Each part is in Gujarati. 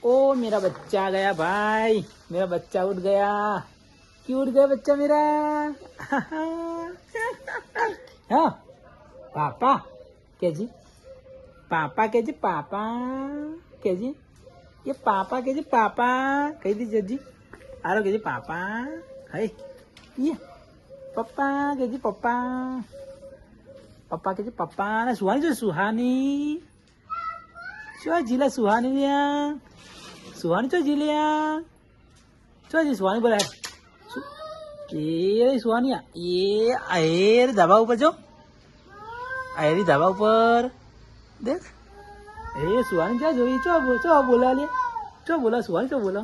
ओ मेरा बच्चा आ गया भाई, मेरा बच्चा उठ गया। क्यों उठ गया बच्चा मेरा? हाँ पापा के जी, पापा के जी, पापा के जी, ये पापा के जी, पापा कही दी जजी आरो के जी पापा है ये पप्पा के जी, पप्पा पप्पा के जी, पप्पा ने सुहानी जो सुहानी શું જીલા સુહાની લ્યા સુહાની ચો જીલ્યા ચો જી સુહાની બોલે એ સુહાની એ આયર ધાબા ઉપર જો આયરી ધાબા ઉપર દેખ એ સુહાની જા જોઈ ચો બોલા લે ચો બોલા સુહાની ચો બોલો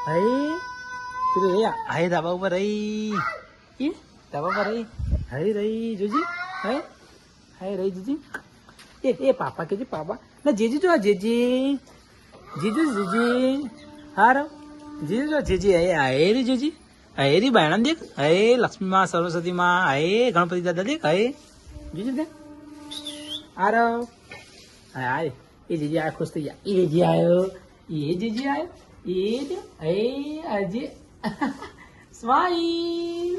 હે પેલું એ આય ધાબા ઉપર રહી એ ધાબા પર રહી હઈ રહી જોજી હે રહી જોજી એ પાપા કે जी पापा ना जीजू जो जीजी जीजू जीजी हारो जीजू जो जीजी आए रे जीजी आए रे बायणा देख आए लक्ष्मी माँ सरस्वती माँ आए गणपति दादा देख आए जीजू देख आरो आए ये जीजी आया खुश થઈ ગયા ये जीजी आयो ये जीजी आयो ये जो आए आजे स्माइल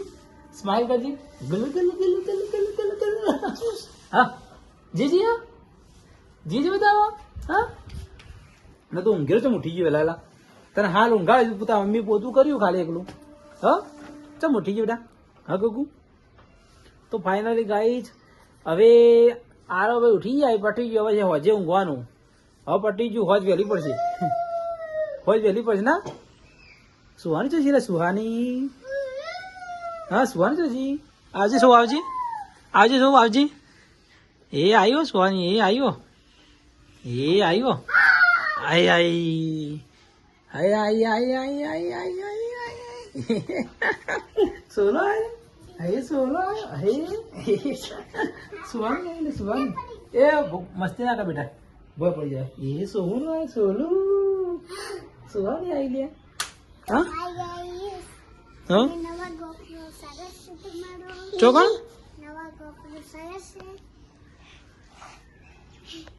स्माइल कर जी गल गल गल गल गल गल गल हाँ जीजी हाँ જીજી બતાવો હા મેં તો ઊંઘેર ચમ ઉઠી ગયો વેલા તને હાલ ઊંઘાડી પોતા મમ્મી પોતું કર્યું ખાલી એકલું હા ચમ ઉઠી ગયો બેટા હા ગગુ તો ફાઇનલી ગાઈઝ હવે આરો ભાઈ ઉઠી જાય પટી ગયો હવે હોજે ઊંઘવાનું હવે પટી ગયું હોજ વહેલી પડશે હોજ વહેલી પડશે ના સુહાની છે જીરા સુહાની હા સુહાની છે જી આવજે સૌ આવજે આવજે સૌ આવજે એ આવ્યો સુહાની એ આવ્યો એ આવ્યો આય આય આય આય આય આય આય આય આય સોલો આય આય સોલો આય સુવાની આય સુવાની એ મસ્તી ના કર બેટા ભય પડી જાય એ સોલો આય સોલો સુવાની આઈ લે હા હા ચોકણ